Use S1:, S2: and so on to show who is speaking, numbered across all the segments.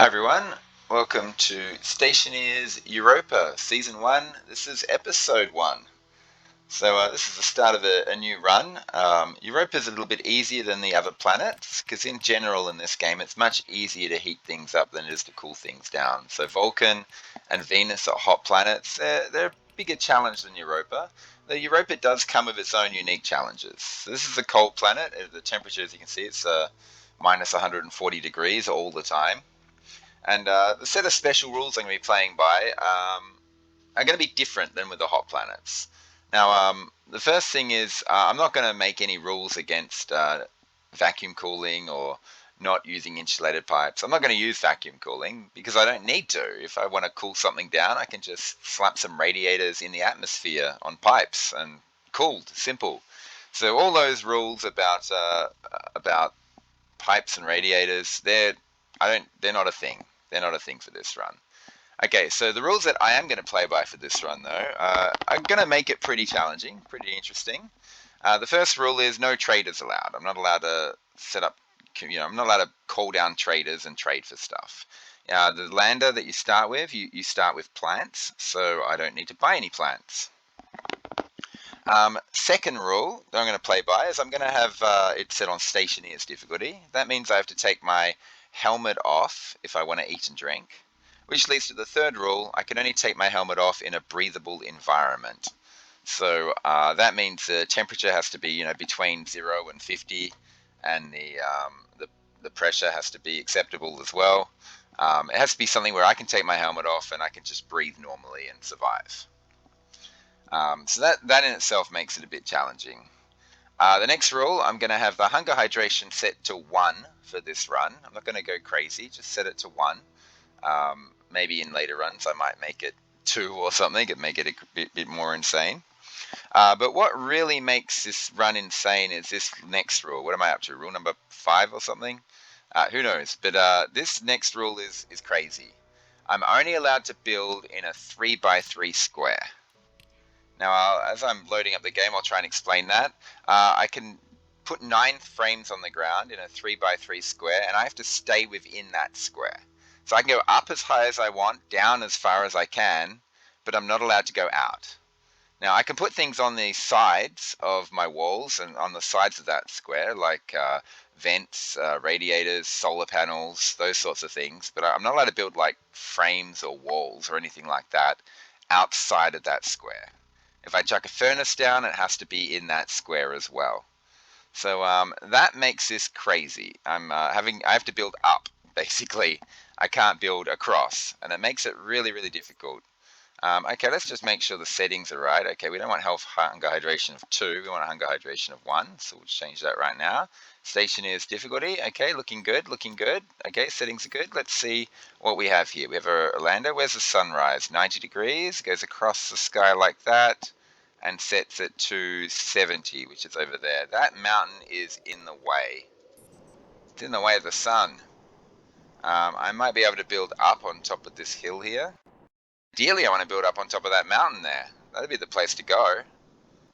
S1: Hi everyone, welcome to Stationeers Europa Season 1. This is Episode 1. This is the start of a new run. Europa is a little bit easier than the other planets, because in general in this game it's much easier to heat things up than it is to cool things down. So Vulcan and Venus are hot planets. They're a bigger challenge than Europa. The Europa does come with its own unique challenges. So this is a cold planet. The temperature, as you can see, it's minus 140 degrees all the time. And the set of special rules I'm going to be playing by are going to be different than with the hot planets. Now, the first thing is I'm not going to make any rules against vacuum cooling or not using insulated pipes. I'm not going to use vacuum cooling because I don't need to. If I want to cool something down, I can just slap some radiators in the atmosphere on pipes and cooled, simple. So all those rules about pipes and radiators, they're not a thing. They're not a thing for this run. Okay, so the rules that I am going to play by for this run, though, are going to make it pretty challenging, pretty interesting. The first rule is no traders allowed. I'm not allowed to set up, I'm not allowed to call down traders and trade for stuff. The lander that you start with, you start with plants, so I don't need to buy any plants. Second rule that I'm going to play by is I'm going to have it set on Stationeers difficulty. That means I have to take my helmet off if I want to eat and drink, which leads to the third rule. I can only take my helmet off in a breathable environment. So that means the temperature has to be between 0 and 50, and the pressure has to be acceptable as well. It has to be something where I can take my helmet off and I can just breathe normally and survive. So that in itself makes it a bit challenging. The next rule, I'm going to have the hunger hydration set to 1 for this run. I'm not going to go crazy, just set it to 1. Maybe in later runs I might make it 2 or something and make it a bit more insane. But what really makes this run insane is this next rule. What am I up to? Rule number 5 or something? Who knows? But this next rule is crazy. I'm only allowed to build in a 3x3 square. Now, as I'm loading up the game, I'll try and explain that. I can put 9 frames on the ground in a 3x3 square, and I have to stay within that square. So I can go up as high as I want, down as far as I can, but I'm not allowed to go out. Now, I can put things on the sides of my walls and on the sides of that square, like vents, radiators, solar panels, those sorts of things, but I'm not allowed to build like frames or walls or anything like that outside of that square. If I chuck a furnace down, it has to be in that square as well. So that makes this crazy. I have to build up, basically. I can't build across, and it makes it really, really difficult. Okay, let's just make sure the settings are right. Okay, we don't want health hunger hydration of 2. We want a hunger hydration of 1, so we'll change that right now. Stationeers difficulty. Okay, looking good, looking good. Okay, settings are good. Let's see what we have here. We have a lander. Where's the sunrise? 90 degrees. Goes across the sky like that and sets it to 70, which is over there. That mountain is in the way. It's in the way of the sun. I might be able to build up on top of this hill here. Ideally, I want to build up on top of that mountain there. That'd be the place to go.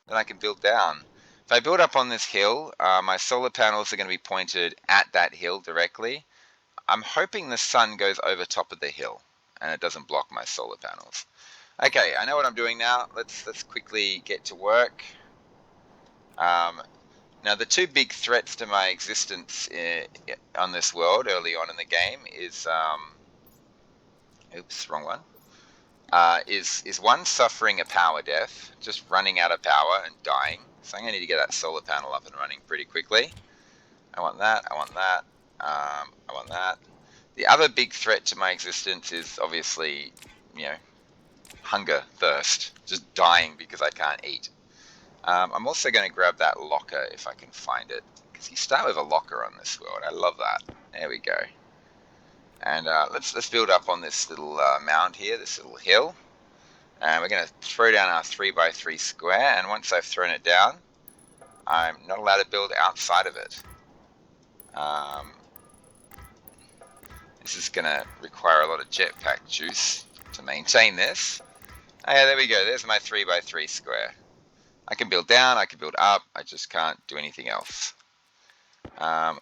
S1: Then I can build down. If I build up on this hill, my solar panels are going to be pointed at that hill directly. I'm hoping the sun goes over top of the hill and it doesn't block my solar panels. Okay, I know what I'm doing now. Let's quickly get to work. Now, the 2 big threats to my existence on this world early on in the game is, oops, wrong one. Is one suffering a power death, just running out of power and dying. So I'm going to need to get that solar panel up and running pretty quickly. I want that, I want that, I want that. The other big threat to my existence is obviously, hunger, thirst, just dying because I can't eat. I'm also going to grab that locker if I can find it, because you start with a locker on this world. I love that. There we go. And let's build up on this little mound here, this little hill. And we're going to throw down our 3x3 square, and once I've thrown it down, I'm not allowed to build outside of it. This is going to require a lot of jetpack juice to maintain this. Oh, yeah, there we go. There's my 3x3 square. I can build down, I can build up, I just can't do anything else.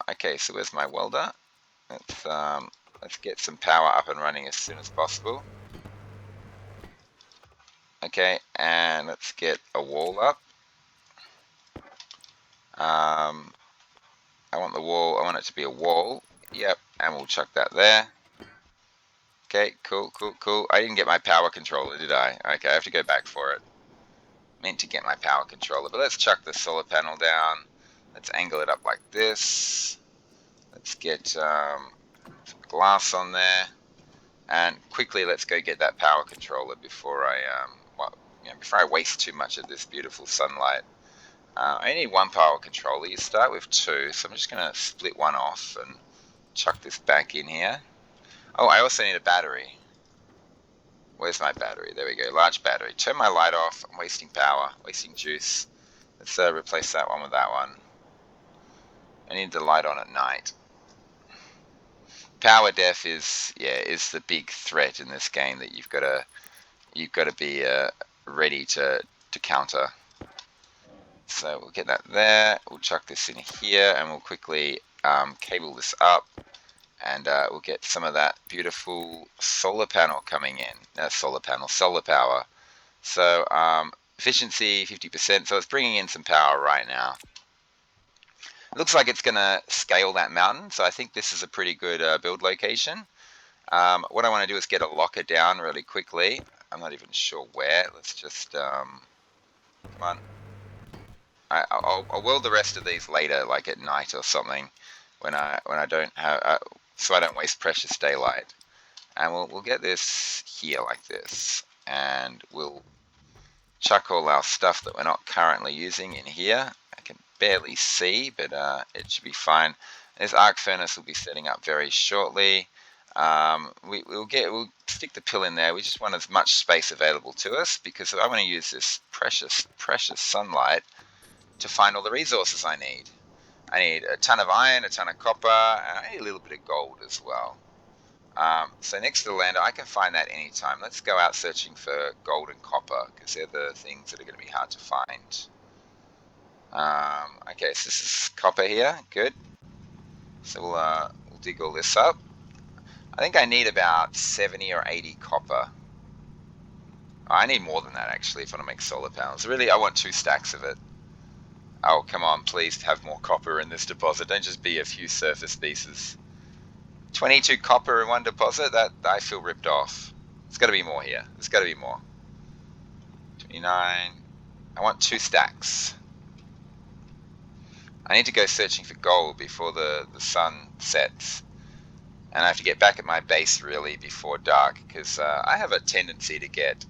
S1: Okay, so where's my welder? Let's Let's get some power up and running as soon as possible. Okay, and let's get a wall up. I want the wall, I want it to be a wall. Yep, and we'll chuck that there. Okay, cool, cool, cool. I didn't get my power controller, did I? Okay, I have to go back for it. Meant to get my power controller, but let's chuck the solar panel down. Let's angle it up like this. Let's get some glass on there. And quickly, let's go get that power controller before before I waste too much of this beautiful sunlight. I need one power controller. You start with two, so I'm just going to split one off and chuck this back in here. Oh, I also need a battery. Where's my battery? There we go, large battery. Turn my light off. I'm wasting power, wasting juice. Let's replace that one with that one. I need the light on at night. Power def is the big threat in this game that you've got to be ready to counter. So we'll get that there. We'll chuck this in here, and we'll quickly cable this up, and we'll get some of that beautiful solar panel coming in. Solar power. So efficiency 50%. So it's bringing in some power right now. It looks like it's going to scale that mountain, so I think this is a pretty good build location. What I want to do is get a locker down really quickly. I'm not even sure where. Let's just come on. I'll weld the rest of these later, like at night or something, when I don't have, so I don't waste precious daylight. And we'll get this here like this, and we'll chuck all our stuff that we're not currently using in here. I can barely see, but it should be fine. This arc furnace will be setting up very shortly. We'll stick the pill in there. We just want as much space available to us, because I want to use this precious sunlight to find all the resources I need. I need a ton of iron, a ton of copper, and I need a little bit of gold as well. So next to the lander, I can find that anytime. Let's go out searching for gold and copper, because they're the things that are going to be hard to find. Okay, so this is copper here. Good. So we'll dig all this up. I think I need about 70 or 80 copper. I need more than that, actually, if I want to make solar panels. Really, I want 2 stacks of it. Oh, come on, please have more copper in this deposit. Don't just be a few surface pieces. 22 copper in one deposit? That I feel ripped off. There's got to be more here. There's got to be more. 29. I want 2 stacks. I need to go searching for gold before the sun sets. And I have to get back at my base really before dark, because I have a tendency to get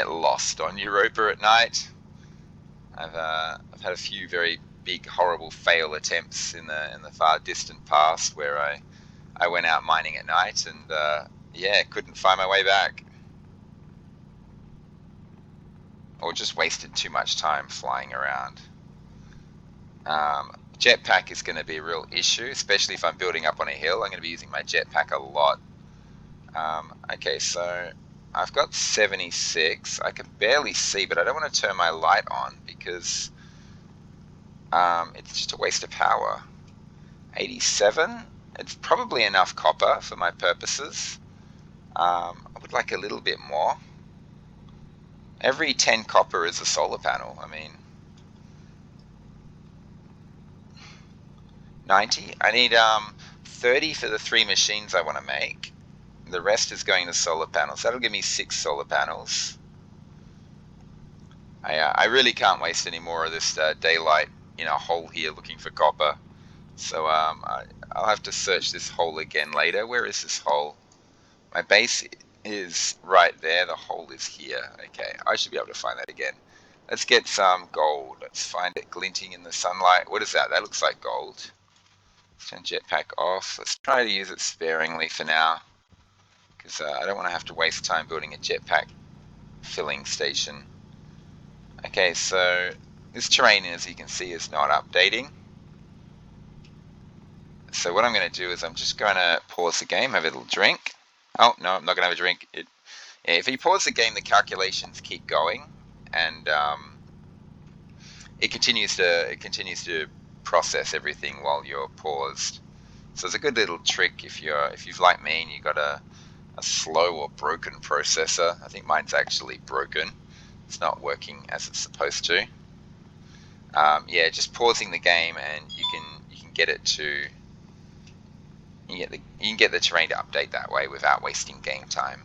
S1: lost on Europa at night. I've had a few very big, horrible fail attempts in the far distant past where I went out mining at night and couldn't find my way back, or just wasted too much time flying around. Jetpack is going to be a real issue, especially if I'm building up on a hill. I'm going to be using my jetpack a lot. Okay, so I've got 76. I can barely see, but I don't want to turn my light on because it's just a waste of power. 87. It's probably enough copper for my purposes. I would like a little bit more. Every 10 copper is a solar panel. I mean, 90. I need 30 for the 3 machines I want to make. The rest is going to solar panels. That'll give me 6 solar panels. I really can't waste any more of this daylight in a hole here looking for copper. So I'll have to search this hole again later. Where is this hole? My base is right there. The hole is here. Okay, I should be able to find that again. Let's get some gold. Let's find it glinting in the sunlight. What is that? That looks like gold. Let's turn jetpack off. Let's try to use it sparingly for now, because I don't want to have to waste time building a jetpack filling station. Okay, so this terrain, as you can see, is not updating. So what I'm going to do is I'm just going to pause the game, have a little drink. Oh, no, I'm not going to have a drink. If you pause the game, the calculations keep going, and it continues to process everything while you're paused. So it's a good little trick if you've like me and you've got a slow or broken processor. I think mine's actually broken. It's not working as it's supposed to. Yeah, just pausing the game and you can get it to you can get the terrain to update that way without wasting game time.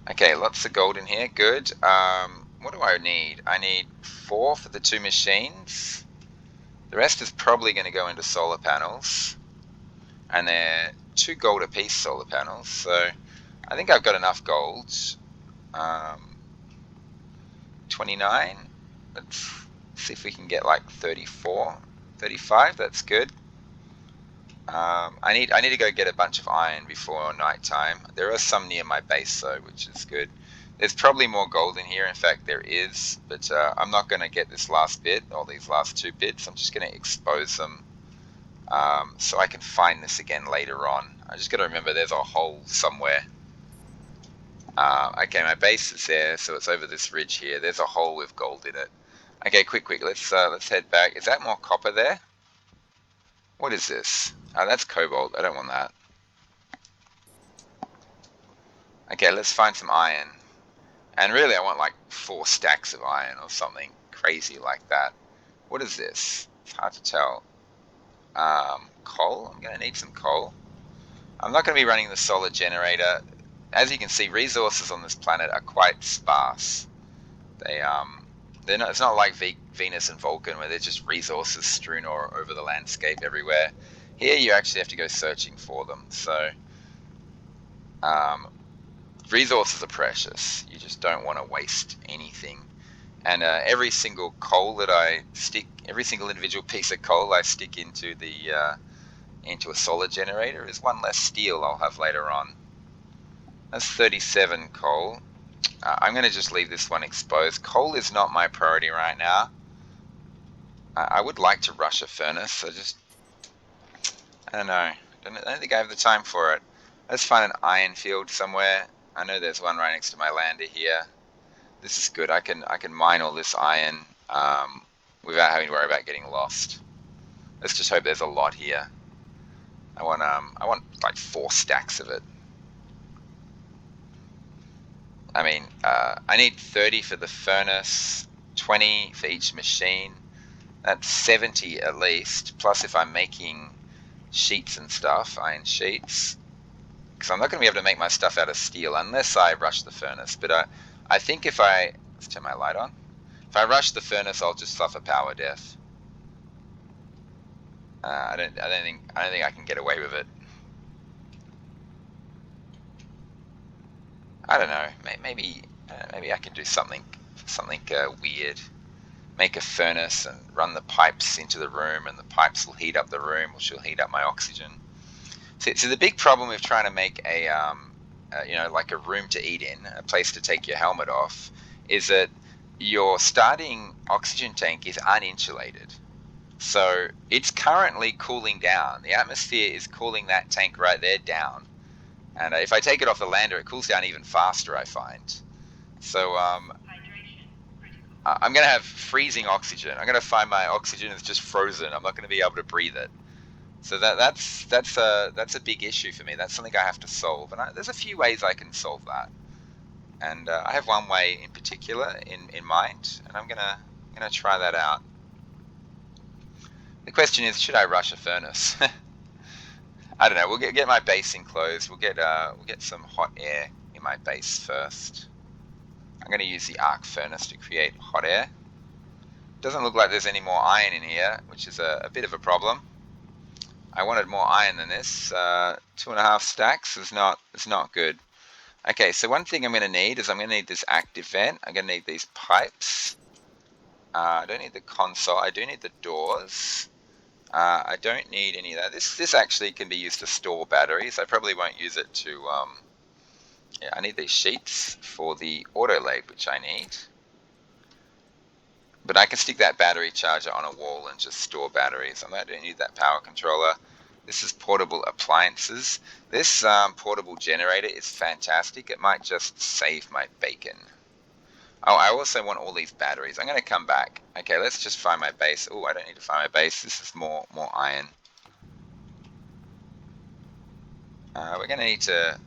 S1: Okay, lots of gold in here. Good. What do I need? I need 4 for the 2 machines. The rest is probably going to go into solar panels, and they're 2 gold apiece solar panels. So I think I've got enough gold. 29. Let's see if we can get like 34, 35. That's good. I need to go get a bunch of iron before nighttime. There are some near my base though, which is good. There's probably more gold in here. In fact, there is, but I'm not going to get this last bit or these last 2 bits. I'm just going to expose them so I can find this again later on. I just got to remember there's a hole somewhere. Okay, my base is there, so it's over this ridge here. There's a hole with gold in it. Okay, quick, let's head back. Is that more copper there? What is this? Oh, that's cobalt. I don't want that. Okay, let's find some iron. And really, I want like 4 stacks of iron or something crazy like that. What is this? It's hard to tell. Coal? I'm going to need some coal. I'm not going to be running the solar generator. As you can see, resources on this planet are quite sparse. They're not. It's not like Venus and Vulcan where there's just resources strewn over the landscape everywhere. Here, you actually have to go searching for them. So, resources are precious. You just don't want to waste anything. And every single coal that I stick, every single individual piece of coal I stick into a solar generator is 1 less steel I'll have later on. That's 37 coal. I'm going to just leave this one exposed. Coal is not my priority right now. I would like to rush a furnace. I don't know. I don't think I have the time for it. Let's find an iron field somewhere. I know there's one right next to my lander here. This is good. I can mine all this iron without having to worry about getting lost. Let's just hope there's a lot here. I want like 4 stacks of it. I mean, I need 30 for the furnace, 20 for each machine. That's 70 at least. Plus, if I'm making sheets and stuff, iron sheets, because I'm not going to be able to make my stuff out of steel unless I rush the furnace. But I think let's turn my light on. If I rush the furnace, I'll just suffer power death. I don't think I can get away with it. I don't know. Maybe I can do something weird. Make a furnace and run the pipes into the room, and the pipes will heat up the room, which will heat up my oxygen. So the big problem with trying to make like a room to eat in, a place to take your helmet off, is that your starting oxygen tank is uninsulated. So it's currently cooling down. The atmosphere is cooling that tank right there down. And if I take it off the lander, it cools down even faster, I find. So I'm going to have freezing oxygen. I'm going to find my oxygen is just frozen. I'm not going to be able to breathe it. So that's a big issue for me. That's something I have to solve. And there's a few ways I can solve that. And I have one way in particular in mind, and I'm gonna try that out. The question is, should I rush a furnace? I don't know. We'll get my base enclosed. We'll get some hot air in my base first. I'm going to use the arc furnace to create hot air. Doesn't look like there's any more iron in here, which is a bit of a problem. I wanted more iron than this. 2.5 stacks is not good. Okay, so one thing I'm going to need is I'm going to need this active vent. I'm going to need these pipes. I don't need the console. I do need the doors. I don't need any of that. This actually can be used to store batteries. I probably won't use it to... yeah, I need these sheets for the auto lathe, which I need. But I can stick that battery charger on a wall and just store batteries. I don't need that power controller. This is portable appliances. This portable generator is fantastic. It might just save my bacon. Oh, I also want all these batteries. I'm going to come back. Okay, let's just find my base. Oh, I don't need to find my base. This is more iron. We're going to need to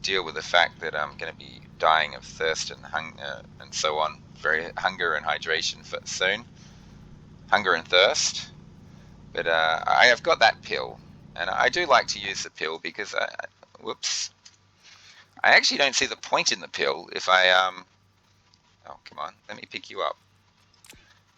S1: deal with the fact that I'm going to be dying of thirst and hunger and so on. Very hunger and hydration for soon. Hunger and thirst. But I have got that pill, and I do like to use the pill because whoops, I actually don't see the point in the pill if I Oh, come on, let me pick you up.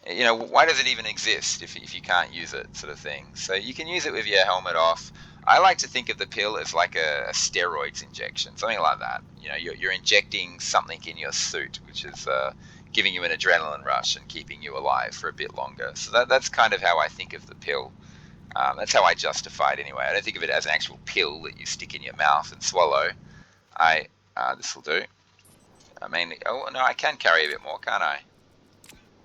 S1: Why does it even exist if you can't use it, sort of thing? So you can use it with your helmet off. I like to think of the pill as like a steroids injection, something like that. You're injecting something in your suit, which is giving you an adrenaline rush and keeping you alive for a bit longer. So that's kind of how I think of the pill. That's how I justify it anyway. I don't think of it as an actual pill that you stick in your mouth and swallow. This will do. I mean, oh no, I can carry a bit more, can't I?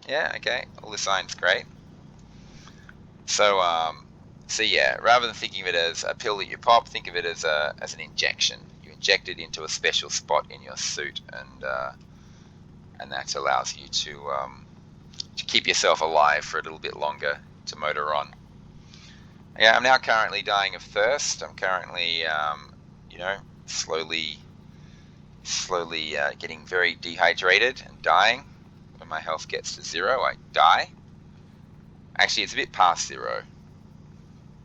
S1: Yeah, okay. All this iron's great. So, so yeah, rather than thinking of it as a pill that you pop, think of it as an injection. You inject it into a special spot in your suit, and that allows you to keep yourself alive for a little bit longer to motor on. Yeah, I'm now currently dying of thirst. I'm currently, you know, slowly getting very dehydrated and dying. When my health gets to 0, I die. Actually, it's a bit past 0.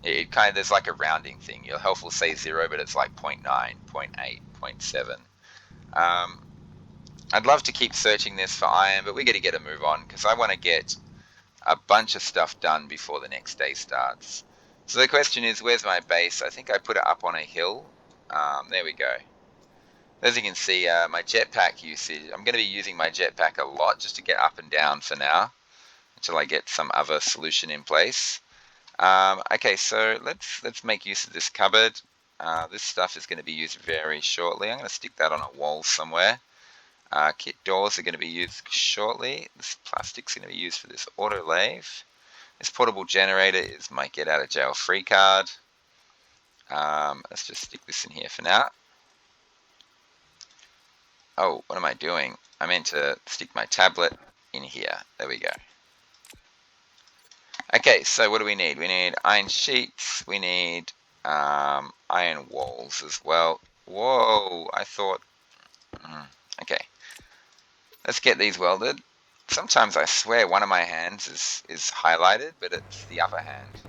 S1: It kind of, there's like a rounding thing. Your health will say 0, but it's like 0.9, 0.8, 0.7. Um, I'd love to keep searching this for iron, but we got to get a move on because I want to get a bunch of stuff done before the next day starts. So the question is, where's my base? I think I put it up on a hill. There we go. As you can see, my jetpack usage, I'm going to be using my jetpack a lot just to get up and down for now until I get some other solution in place. Okay, so let's make use of this cupboard. This stuff is going to be used very shortly. I'm going to stick that on a wall somewhere. Kit doors are going to be used shortly. This plastic's going to be used for this autolave. This portable generator is my get out of jail free card. Let's just stick this in here for now. Oh, what am I doing? I meant to stick my tablet in here. There we go. Okay, so what do we need? We need iron sheets. We need iron walls as well. Whoa, I thought... Okay, let's get these welded. Sometimes I swear one of my hands is highlighted, but it's the other hand.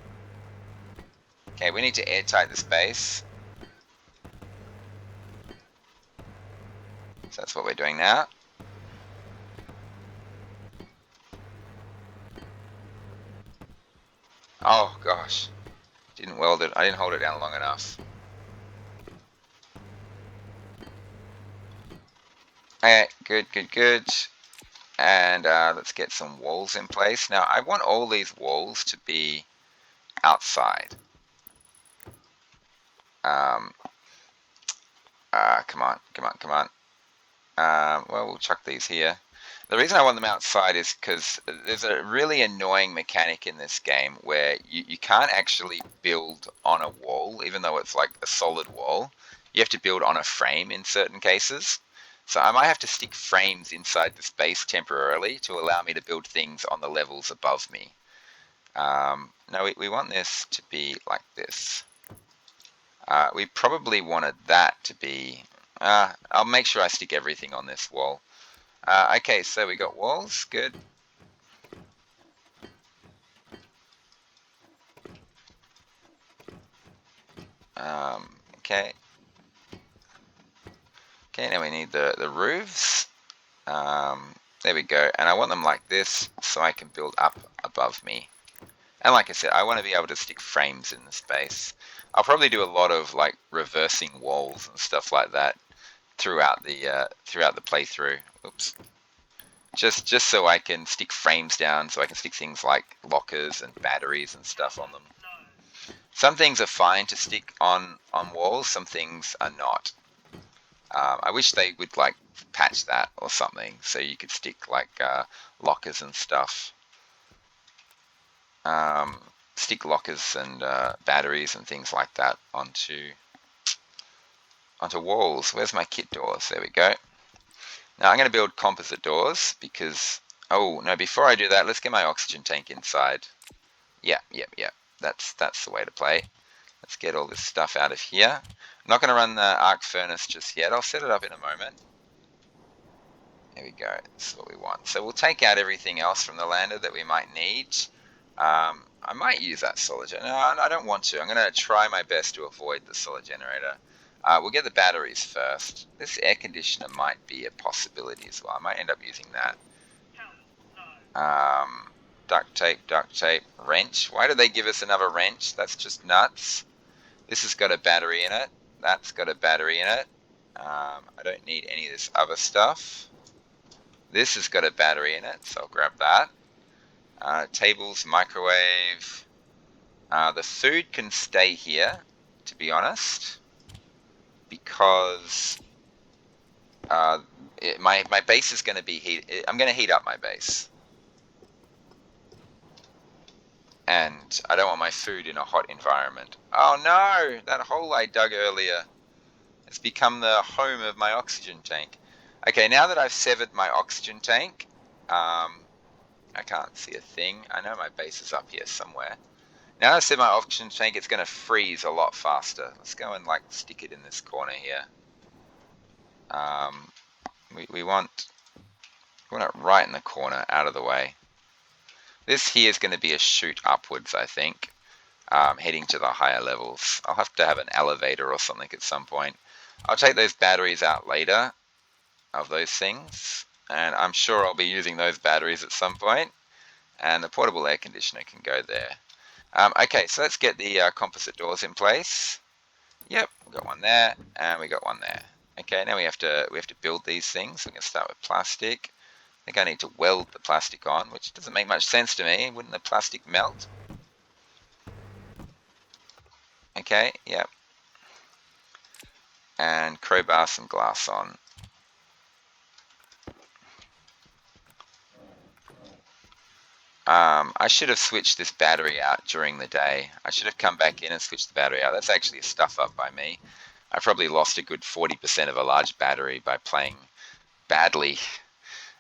S1: Okay, we need to airtight the space. So that's what we're doing now. Oh gosh, didn't weld it. I didn't hold it down long enough. Okay, good. And let's get some walls in place. Now I want all these walls to be outside. Come on. Well, we'll chuck these here. The reason I want them outside is because there's a really annoying mechanic in this game where you can't actually build on a wall, even though it's like a solid wall. You have to build on a frame in certain cases. So I might have to stick frames inside the space temporarily to allow me to build things on the levels above me. No, we want this to be like this. We probably wanted that to be... I'll make sure I stick everything on this wall. Okay, so we got walls, good. Okay. Okay, now we need the roofs. There we go. And I want them like this so I can build up above me. And like I said, I want to be able to stick frames in the space. I'll probably do a lot of like reversing walls and stuff like that throughout the playthrough. Oops. Just so I can stick frames down, so I can stick things like lockers and batteries and stuff on them. Some things are fine to stick on walls, some things are not. I wish they would like patch that or something, so you could stick like lockers and stuff. Stick lockers and batteries and things like that onto walls. Where's my kit doors? There we go. Now I'm going to build composite doors because... Oh, no, before I do that, let's get my oxygen tank inside. Yeah. That's the way to play. Let's get all this stuff out of here. I'm not going to run the arc furnace just yet. I'll set it up in a moment. There we go. That's what we want. So we'll take out everything else from the lander that we might need. I might use that solar generator. No, I don't want to. I'm going to try my best to avoid the solar generator. We'll get the batteries first. This air conditioner might be a possibility as well. I might end up using that. Duct tape, wrench. Why did they give us another wrench? That's just nuts. This has got a battery in it. That's got a battery in it. I don't need any of this other stuff. This has got a battery in it, so I'll grab that. Tables, microwave. The food can stay here, to be honest, because my base is going to be I'm going to heat up my base. And I don't want my food in a hot environment. Oh no! That hole I dug earlier has become the home of my oxygen tank. Okay, now that I've severed my oxygen tank, I can't see a thing. I know my base is up here somewhere. Now that I've severed my oxygen tank, it's going to freeze a lot faster. Let's go and like stick it in this corner here. We want it right in the corner, out of the way. This here is going to be a chute upwards, I think, heading to the higher levels. I'll have to have an elevator or something at some point. I'll take those batteries out later of those things, and I'm sure I'll be using those batteries at some point, and the portable air conditioner can go there. Okay, so let's get the composite doors in place. Yep, we got one there, and we got one there. Okay, now we have to build these things. We're going to start with plastic. I think I need to weld the plastic on, which doesn't make much sense to me. Wouldn't the plastic melt? Okay, yep. And crowbar some glass on. I should have switched this battery out during the day. I should have come back in and switched the battery out. That's actually a stuff up by me. I probably lost a good 40% of a large battery by playing badly.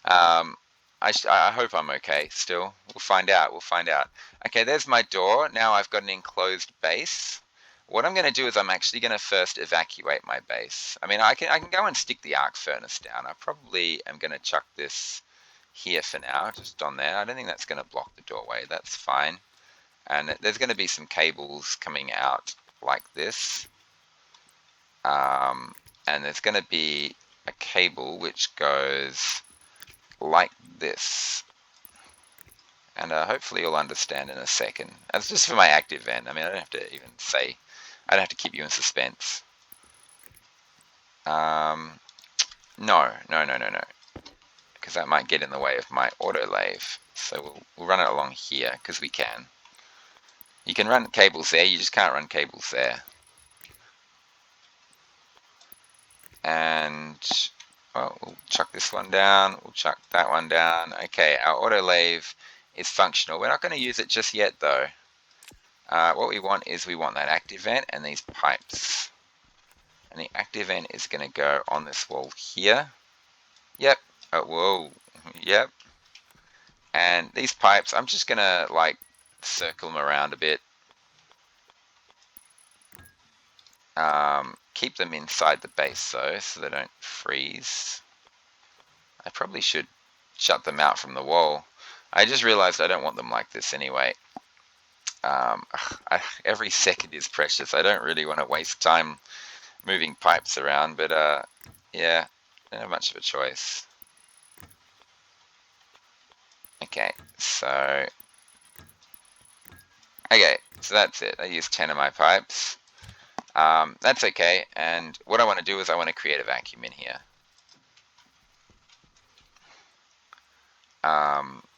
S1: I hope I'm okay still. We'll find out. We'll find out. Okay, there's my door. Now I've got an enclosed base. What I'm going to do is I'm actually going to first evacuate my base. I mean, I can go and stick the arc furnace down. I probably am going to chuck this here for now, just on there. I don't think that's going to block the doorway. That's fine. And there's going to be some cables coming out like this. And there's going to be a cable which goes like this. And hopefully you'll understand in a second. That's just for my active vent. I mean, I don't have to even say, I don't have to keep you in suspense. No. Because that might get in the way of my autolave. So we'll run it along here, because we can. You can run cables there, you just can't run cables there. And, well, we'll chuck this one down, we'll chuck that one down. Okay, our autolave is functional. We're not going to use it just yet, though. What we want is we want that active vent and these pipes. And the active vent is going to go on this wall here. Yep. Oh, whoa. Yep. And these pipes, I'm just going to like circle them around a bit. Keep them inside the base though, so they don't freeze. I probably should shut them out from the wall. I just realized I don't want them like this anyway. Every second is precious. I don't really want to waste time moving pipes around, but yeah, I don't have much of a choice. Okay, so that's it. I used 10 of my pipes. That's okay, and what I want to do is I want to create a vacuum in here.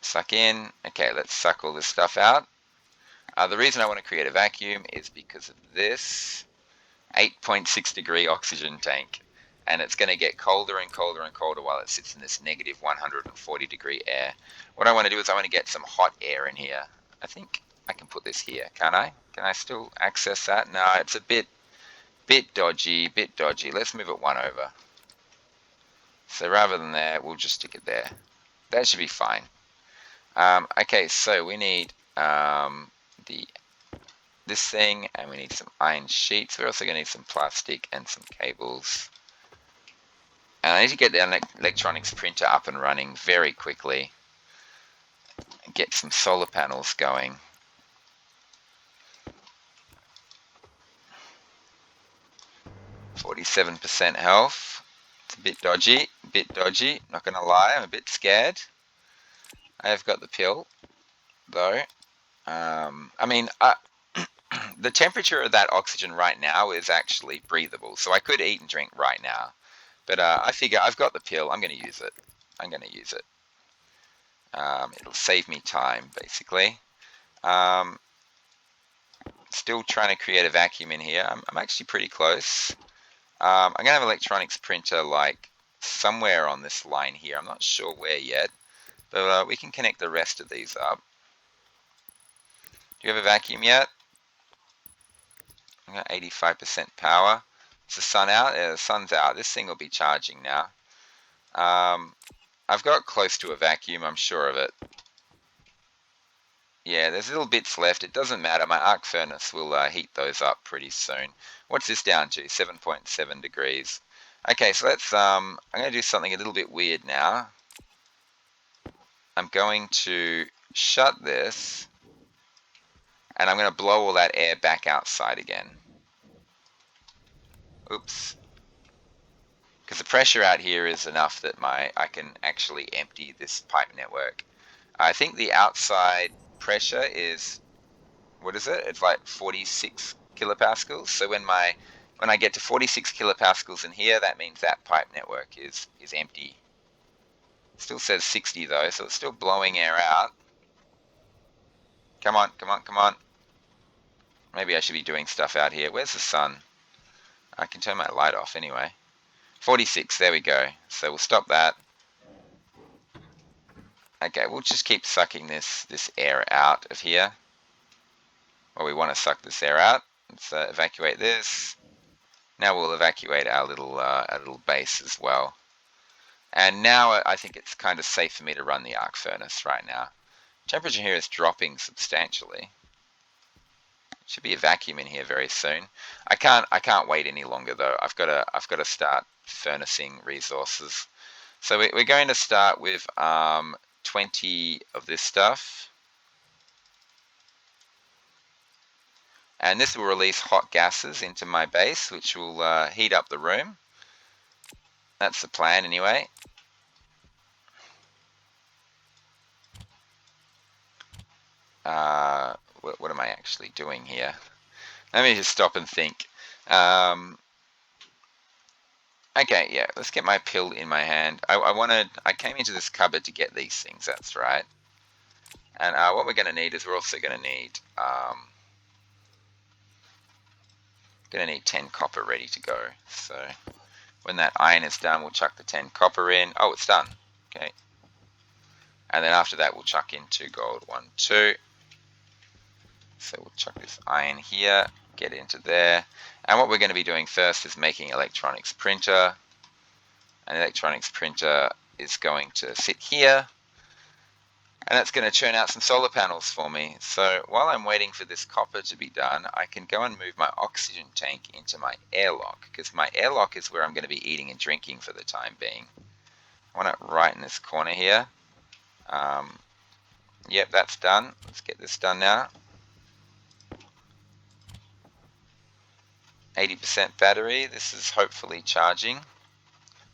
S1: Suck in. Okay, let's suck all this stuff out. The reason I want to create a vacuum is because of this 8.6 degree oxygen tank, and it's going to get colder and colder and colder while it sits in this negative 140 degree air. What I want to do is I want to get some hot air in here. I think I can put this here, can't I? Can I still access that? No, it's a bit dodgy. Let's move it one over. So rather than there, we'll just stick it there. That should be fine. Okay, so we need this this thing, and we need some iron sheets. We're also going to need some plastic and some cables. And I need to get the electronics printer up and running very quickly and get some solar panels going. %, health. It's a bit dodgy, not going to lie, I'm a bit scared. I have got the pill, though. I mean, the temperature of that oxygen right now is actually breathable, so I could eat and drink right now. But I figure I've got the pill, I'm going to use it. It'll save me time, basically. Still trying to create a vacuum in here. I'm actually pretty close. I'm going to have an electronics printer like somewhere on this line here. I'm not sure where yet, but we can connect the rest of these up. Do you have a vacuum yet? I got 85% power. Is the sun out? Yeah, the sun's out. This thing will be charging now. I've got close to a vacuum, I'm sure of it. Yeah, there's little bits left. It doesn't matter. My arc furnace will heat those up pretty soon. What's this down to? 7.7 degrees. Okay, so let's, I'm going to do something a little bit weird now. I'm going to shut this, and I'm going to blow all that air back outside again. Oops. Because the pressure out here is enough that I can actually empty this pipe network. I think the outside pressure is, what is it? It's like 46 kilopascals. So when I get to 46 kilopascals in here, that means that pipe network is empty. Still says 60 though, so it's still blowing air out. Come on, come on, come on. Maybe I should be doing stuff out here. Where's the sun? I can turn my light off anyway. 46, there we go. So we'll stop that. Okay, we'll just keep sucking this air out of here. Well, we want to suck this air out. Let's evacuate this. Now we'll evacuate our little base as well. And now I think it's kind of safe for me to run the arc furnace right now. Temperature here is dropping substantially. Should be a vacuum in here very soon. I can't wait any longer though. I've got to start furnacing resources. So we're going to start with 20 of this stuff. And this will release hot gases into my base, which will heat up the room. That's the plan anyway. What am I actually doing here? Let me just stop and think. Okay, yeah, let's get my pill in my hand. I came into this cupboard to get these things, that's right. And what we're going to need is we're also going to need 10 copper ready to go. So when that iron is done, we'll chuck the 10 copper in. Oh, it's done. Okay. And then after that, we'll chuck in 2 gold, 1, 2. So we'll chuck this iron here, get into there. And what we're going to be doing first is making electronics printer. An electronics printer is going to sit here. And that's going to churn out some solar panels for me. So while I'm waiting for this copper to be done, I can go and move my oxygen tank into my airlock, because my airlock is where I'm going to be eating and drinking for the time being. I want it right in this corner here. Yep, that's done. Let's get this done now. 80% battery. This is hopefully charging.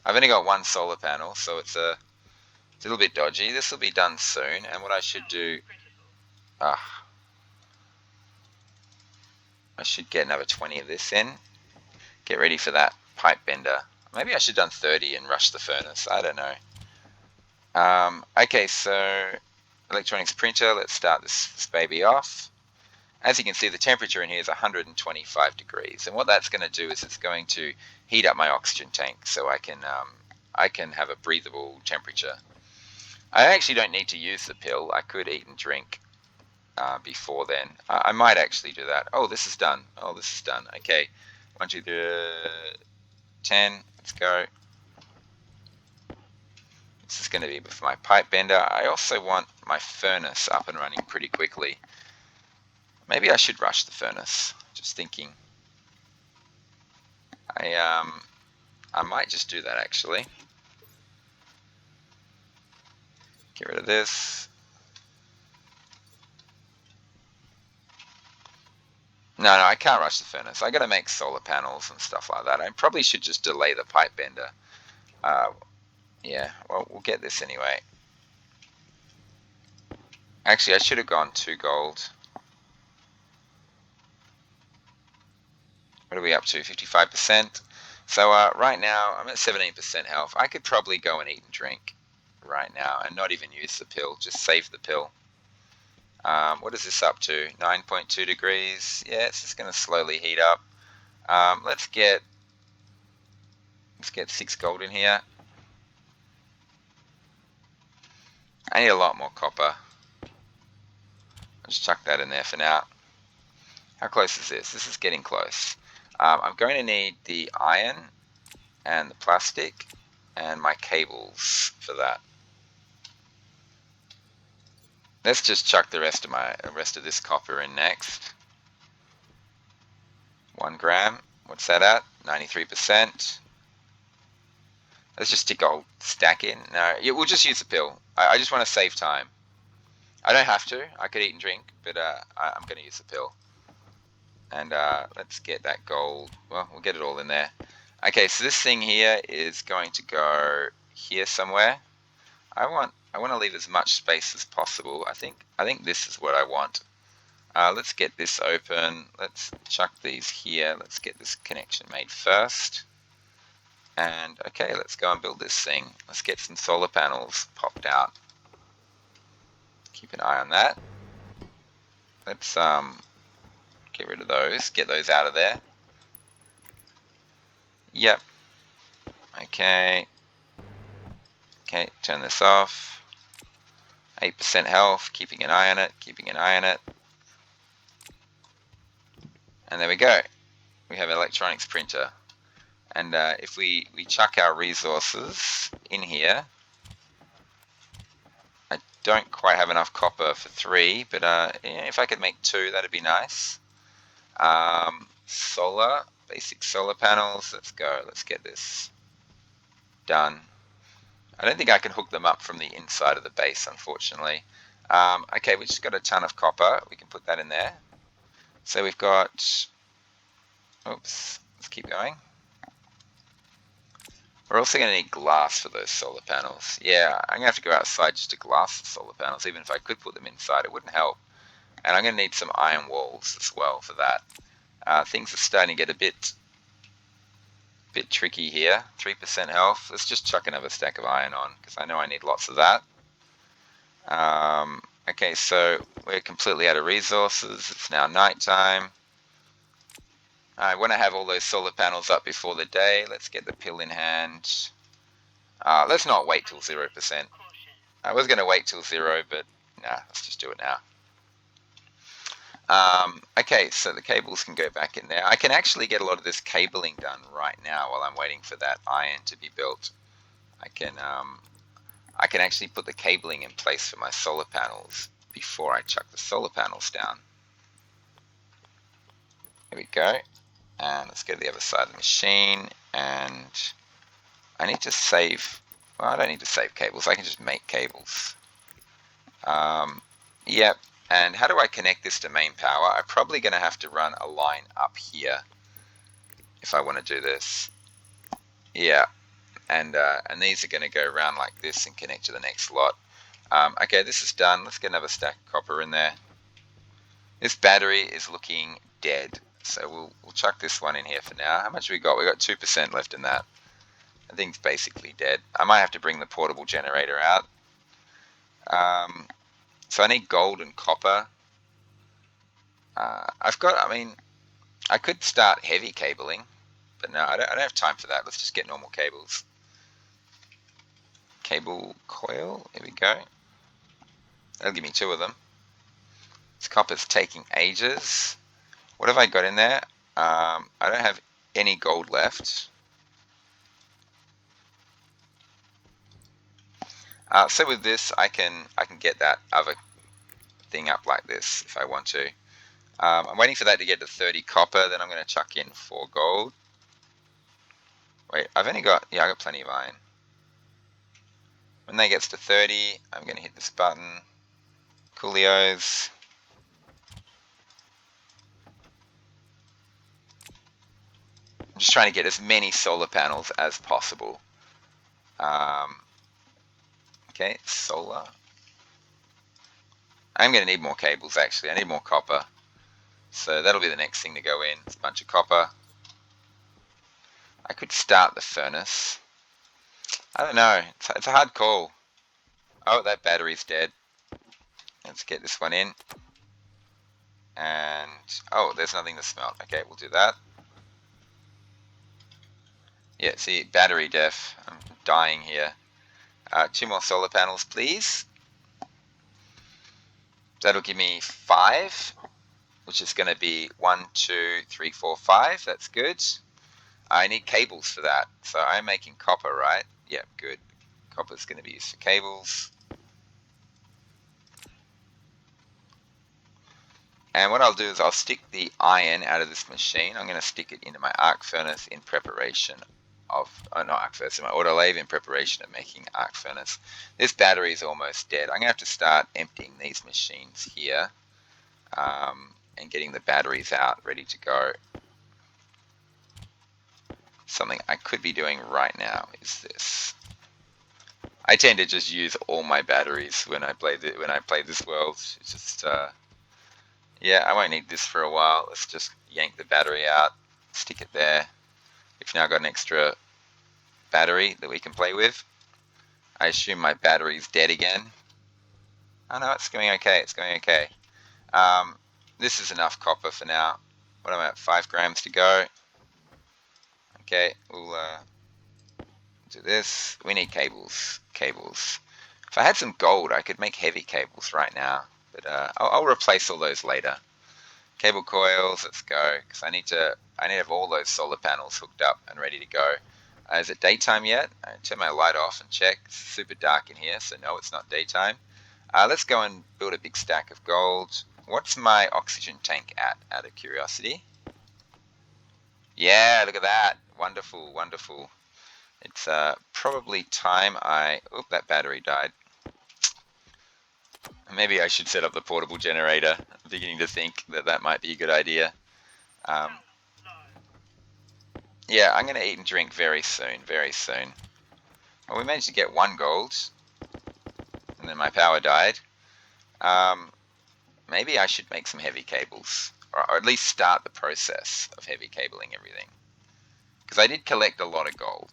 S1: I've only got 1 solar panel, so it's a little bit dodgy. This will be done soon, and what I should do... I should get another 20 of this in. Get ready for that pipe bender. Maybe I should have done 30 and rush the furnace. I don't know. Okay, so electronics printer. Let's start this baby off. As you can see, the temperature in here is 125 degrees, and what that's going to do is it's going to heat up my oxygen tank so I can have a breathable temperature. I actually don't need to use the pill. I could eat and drink before then. I might actually do that. Oh, this is done. Oh, this is done. Okay, 1, 2, 3, 10. Let's go. This is going to be with my pipe bender. I also want my furnace up and running pretty quickly. Maybe I should rush the furnace. Just thinking. I might just do that actually. Get rid of this. No, I can't rush the furnace. I got to make solar panels and stuff like that. I probably should just delay the pipe bender. Yeah, well, we'll get this anyway. Actually, I should have gone 2 gold. What are we up to? 55%. So right now, I'm at 17% health. I could probably go and eat and drink right now and not even use the pill. Just save the pill. What is this up to? 9.2 degrees. Yeah, it's just going to slowly heat up. Let's get 6 gold in here. I need a lot more copper. I'll just chuck that in there for now. How close is this? This is getting close. I'm going to need the iron and the plastic and my cables for that. Let's just chuck the rest of this copper in next. 1 gram. What's that at? 93%. Let's just stick a whole stack in. No, yeah, we'll just use the pill. I just want to save time. I don't have to. I could eat and drink, but I'm going to use the pill. And let's get that gold. Well, we'll get it all in there. Okay, so this thing here is going to go here somewhere. I want to leave as much space as possible. I think this is what I want. Let's get this open. Let's chuck these here. Let's get this connection made first. And okay, let's go and build this thing. Let's get some solar panels popped out. Keep an eye on that. Let's get rid of those. Get those out of there. Yep. Okay. Okay, turn this off. 8% health, keeping an eye on it, keeping an eye on it. And there we go. We have an electronics printer. And if we chuck our resources in here, I don't quite have enough copper for 3, but yeah, if I could make 2, that'd be nice. Solar, basic solar panels. Let's go. Let's get this done. I don't think I can hook them up from the inside of the base, unfortunately. Okay, we just got a ton of copper. We can put that in there. So we've got... Oops, let's keep going. We're also going to need glass for those solar panels. Yeah, I'm going to have to go outside just to glass the solar panels. Even if I could put them inside, it wouldn't help. And I'm going to need some iron walls as well for that. Things are starting to get a bit tricky here. 3% health. Let's just chuck another stack of iron on, because I know I need lots of that. Okay, so we're completely out of resources. It's now nighttime. I want to have all those solar panels up before the day. Let's get the pill in hand. Let's not wait till 0%. I was going to wait till 0, but nah, let's just do it now. Okay, so the cables can go back in there. I can actually get a lot of this cabling done right now while I'm waiting for that iron to be built. I can actually put the cabling in place for my solar panels before I chuck the solar panels down. There we go. And let's go to the other side of the machine, and I need to save, well, I don't need to save cables, I can just make cables. Yep, and how do I connect this to main power? I'm probably going to have to run a line up here if I want to do this. Yeah, and these are going to go around like this and connect to the next lot. Okay, this is done. Let's get another stack of copper in there. This battery is looking dead. So we'll chuck this one in here for now. How much have we got? We got 2% left in that. I think it's basically dead. I might have to bring the portable generator out. So I need gold and copper. I mean, I could start heavy cabling, but no, I don't have time for that. Let's just get normal cables. Cable coil, here we go. That'll give me 2 of them. This copper's taking ages. What have I got in there? I don't have any gold left. So with this, I can get that other thing up like this if I want to. I'm waiting for that to get to 30 copper, then I'm going to chuck in 4 gold. Wait, I've only got, yeah, I got plenty of iron. When that gets to 30, I'm going to hit this button. Coolios. I'm just trying to get as many solar panels as possible. Okay, solar. I'm going to need more cables, actually. I need more copper. So that'll be the next thing to go in. It's a bunch of copper. I could start the furnace. I don't know. It's a hard call. Oh, that battery's dead. Let's get this one in. And, oh, there's nothing to smelt. Okay, we'll do that. Yeah, see, battery def. I'm dying here. 2 more solar panels, please. That'll give me 5, which is going to be 1, 2, 3, 4, 5. That's good. I need cables for that. So I'm making copper, right? Yeah, good. Copper's going to be used for cables. And what I'll do is I'll stick the iron out of this machine. I'm going to stick it into my arc furnace in preparation of, not arc furnace, my autolave in preparation of making arc furnace. This battery is almost dead. I'm going to have to start emptying these machines here and getting the batteries out ready to go. Something I could be doing right now is this. I tend to just use all my batteries when I play this world. It's just yeah, I won't need this for a while. Let's just yank the battery out, stick it there. We've now got an extra battery that we can play with. I assume my battery's dead again. Oh no, it's going okay. It's going okay. This is enough copper for now. What am I at? 5 grams to go. Okay, we'll do this. We need cables. Cables. If I had some gold, I could make heavy cables right now. But I'll replace all those later. Cable coils, let's go. Because I need to have all those solar panels hooked up and ready to go. Is it daytime yet? I turn my light off and check. It's super dark in here, so no, it's not daytime. Let's go and build a big stack of gold. What's my oxygen tank at, out of curiosity? Yeah, look at that. Wonderful, wonderful. It's probably time I... Oop, that battery died. Maybe I should set up the portable generator. I'm beginning to think that that might be a good idea. Yeah, I'm going to eat and drink very soon, very soon. Well, we managed to get 1 gold, and then my power died. Maybe I should make some heavy cables, or at least start the process of heavy cabling everything. Because I did collect a lot of gold.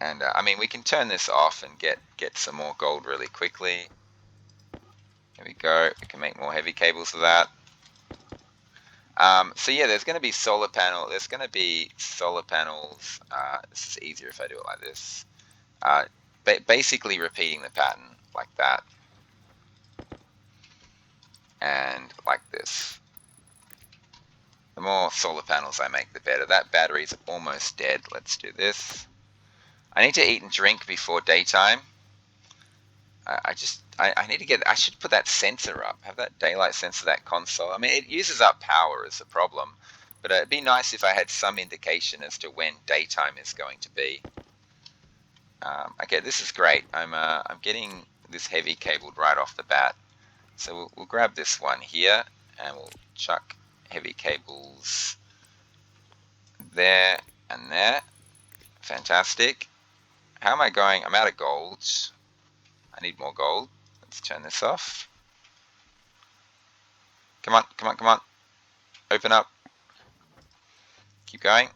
S1: And I mean, we can turn this off and get some more gold really quickly. Here we go. We can make more heavy cables of that. So yeah, there's going to be solar panel. There's going to be solar panels. This is easier if I do it like this. Basically repeating the pattern like that, and like this. The more solar panels I make, the better. That battery's almost dead. Let's do this. I need to eat and drink before daytime. I need to get, I should put that sensor up, have that daylight sensor, that console. I mean, it uses up power is the problem, but it'd be nice if I had some indication as to when daytime is going to be. Okay, this is great. I'm getting this heavy cabled right off the bat. So we'll grab this one here and we'll chuck heavy cables there and there. Fantastic. How am I going? I'm out of gold. I need more gold. Let's turn this off. Come on, come on, come on. Open up. Keep going.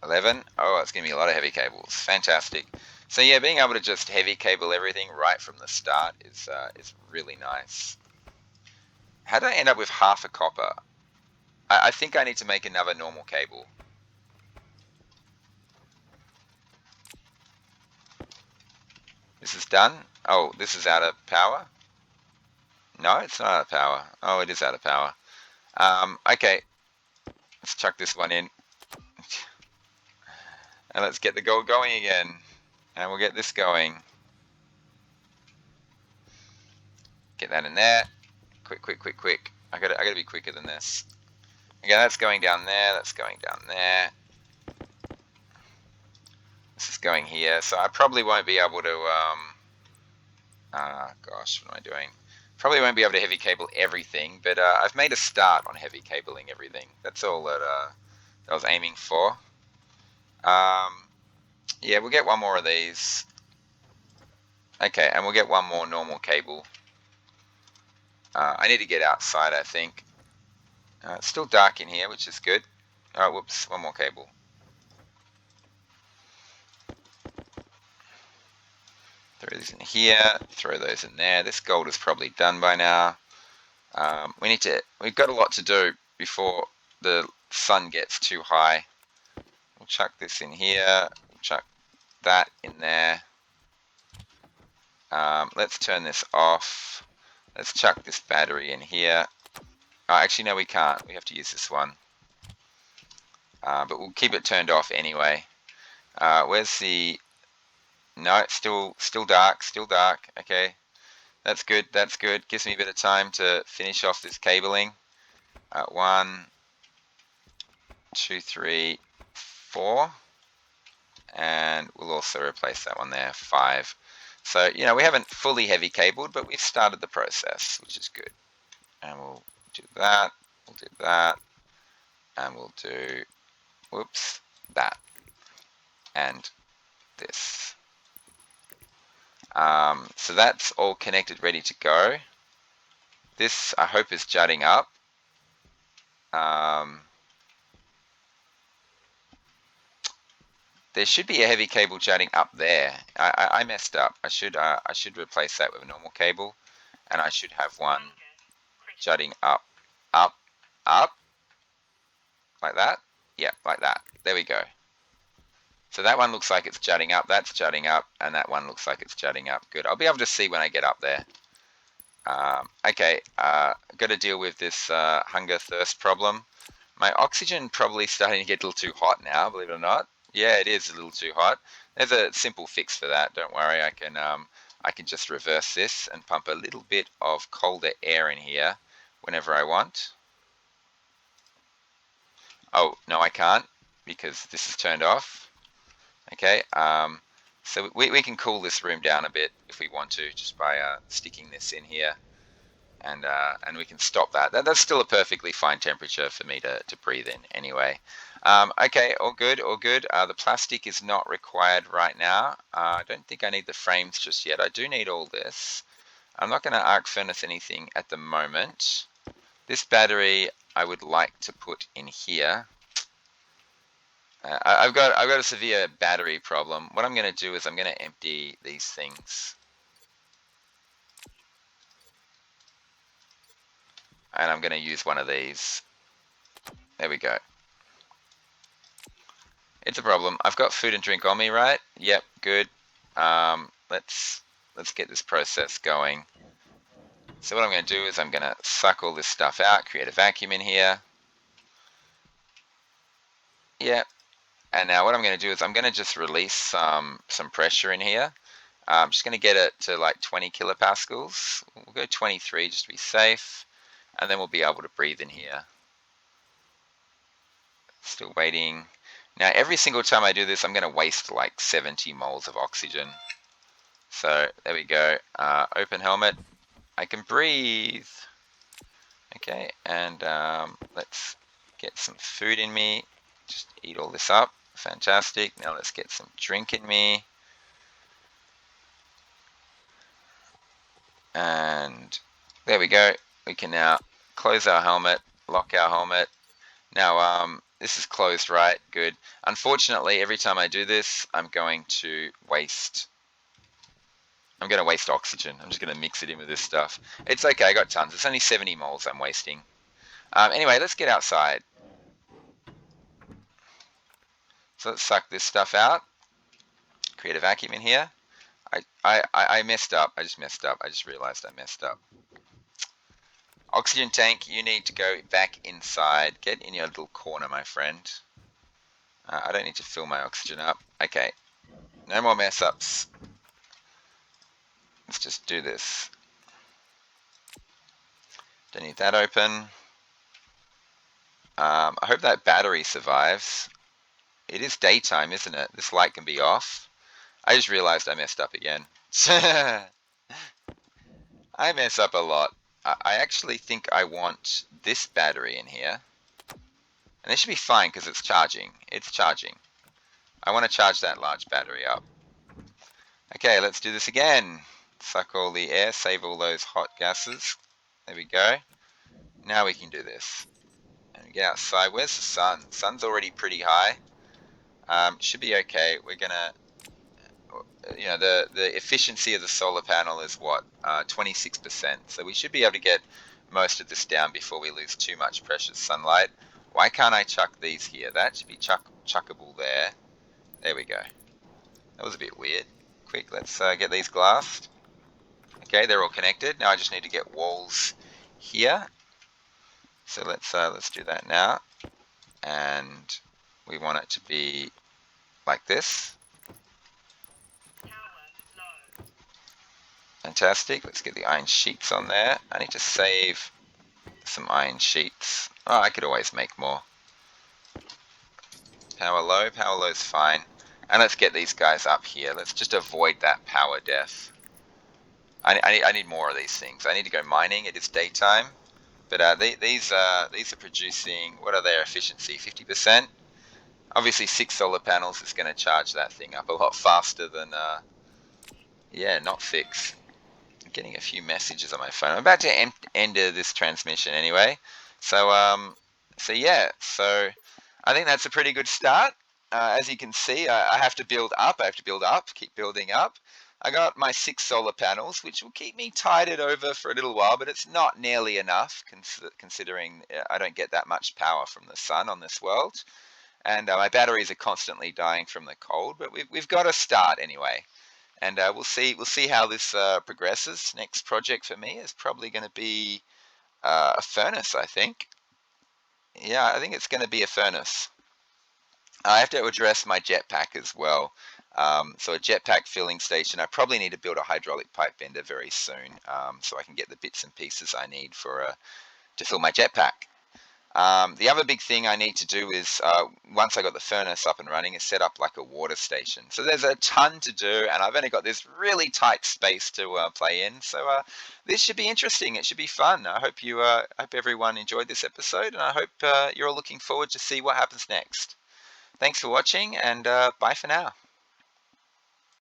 S1: 11. Oh, it's giving me a lot of heavy cables. Fantastic. So yeah, being able to just heavy cable everything right from the start is really nice. How did I end up with half a copper? I think I need to make another normal cable. This is done. Oh, this is out of power? No, it's not out of power. Oh, it is out of power. Okay. Let's chuck this one in. And let's get the gold going again. And we'll get this going. Get that in there. Quick, quick, quick, quick. I gotta be quicker than this. Okay, that's going down there. That's going down there. This is going here. So I probably won't be able to. Gosh, what am I doing? Probably won't be able to heavy cable everything, but I've made a start on heavy cabling everything. That's all that I was aiming for. Yeah, we'll get one more of these. Okay, and we'll get one more normal cable. I need to get outside, I think. It's still dark in here, which is good. Oh, whoops, one more cable. Throw these in here, throw those in there. This gold is probably done by now. We've got a lot to do before the sun gets too high. We'll chuck this in here, chuck that in there. Let's turn this off. Let's chuck this battery in here. Oh, actually, no, we can't. We have to use this one. But we'll keep it turned off anyway. Where's the... No, it's still dark, still dark. Okay, that's good, that's good. Gives me a bit of time to finish off this cabling. 1, 2, 3, 4. And we'll also replace that one there, 5. So, you know, we haven't fully heavy cabled, but we've started the process, which is good. And we'll do that, we'll do that, and we'll do, whoops, that, and this. So that's all connected, ready to go. This, I hope, is jutting up. There should be a heavy cable jutting up there. I messed up. I should replace that with a normal cable, and I should have one jutting up, up, up, like that. Yeah, like that. There we go. So that one looks like it's jutting up. That's jutting up, and that one looks like it's jutting up. Good. I'll be able to see when I get up there. Okay, got to deal with this hunger thirst problem. My oxygen probably starting to get a little too hot now, believe it or not. Yeah, it is a little too hot. There's a simple fix for that. Don't worry, I can just reverse this and pump a little bit of colder air in here whenever I want. Oh, no, I can't because this is turned off. Okay, so we can cool this room down a bit if we want to, just by sticking this in here. And we can stop that. That's still a perfectly fine temperature for me to breathe in anyway. Okay, all good, all good. The plastic is not required right now. I don't think I need the frames just yet. I do need all this. I'm not going to arc furnace anything at the moment. This battery I would like to put in here. I've got a severe battery problem. What I'm going to do is I'm going to empty these things. And I'm going to use one of these. There we go. It's a problem. I've got food and drink on me, right? Yep, good. Let's get this process going. So what I'm going to do is I'm going to suck all this stuff out, create a vacuum in here. Yep. And now what I'm going to do is I'm going to just release some pressure in here. I'm just going to get it to like 20 kilopascals. We'll go 23 just to be safe. And then we'll be able to breathe in here. Still waiting. Now, every single time I do this, I'm going to waste like 70 moles of oxygen. So there we go. Open helmet. I can breathe. Okay, and let's get some food in me. Just eat all this up. Fantastic. Now let's get some drink in me. And there we go. We can now close our helmet, lock our helmet. Now, this is closed, right? Good. Unfortunately, every time I do this, I'm going to waste oxygen. I'm just going to mix it in with this stuff. It's okay, I got tons. It's only 70 moles I'm wasting. Anyway, let's get outside. So let's suck this stuff out. Create a vacuum in here. I messed up. I just messed up. I just realized I messed up. Oxygen tank, you need to go back inside. Get in your little corner, my friend. I don't need to fill my oxygen up. Okay, no more mess ups. Let's just do this. Don't need that open. I hope that battery survives. It is daytime, isn't it? This light can be off. I just realized I messed up again. I mess up a lot. I actually think I want this battery in here. And this should be fine because it's charging. It's charging. I want to charge that large battery up. Okay, let's do this again. Suck all the air, save all those hot gases. There we go. Now we can do this. And get outside. Where's the sun? Sun's already pretty high. Should be okay. We're gonna, the efficiency of the solar panel is what, 26%. So we should be able to get most of this down before we lose too much precious sunlight. Why can't I chuck these here? That should be chuckable there. There we go. That was a bit weird. Quick, let's get these glassed. Okay, they're all connected. Now I just need to get walls here. So let's do that now. And we want it to be like this. Fantastic. Let's get the iron sheets on there. I need to save some iron sheets. Oh, I could always make more. Power low is fine. And let's get these guys up here. Let's just avoid that power death. I need more of these things. I need to go mining. It is daytime. But these are producing, what are their efficiency? 50%? Obviously 6 solar panels is going to charge that thing up a lot faster than, yeah, not 6. I'm getting a few messages on my phone. I'm about to end this transmission anyway. So yeah, so I think that's a pretty good start. As you can see, I have to build up. I have to build up, keep building up. I got my 6 solar panels, which will keep me tided over for a little while, but it's not nearly enough considering I don't get that much power from the sun on this world. And my batteries are constantly dying from the cold, but we've got to start anyway. And we'll see how this progresses. Next project for me is probably going to be a furnace, I think. Yeah, I think it's going to be a furnace. I have to address my jetpack as well. So a jetpack filling station. I probably need to build a hydraulic pipe bender very soon, so I can get the bits and pieces I need for to fill my jetpack. The other big thing I need to do is, once I got the furnace up and running, is set up like a water station. So there's a ton to do, and I've only got this really tight space to play in. So this should be interesting. It should be fun. I hope everyone enjoyed this episode, and I hope you're all looking forward to see what happens next. Thanks for watching, and bye for now.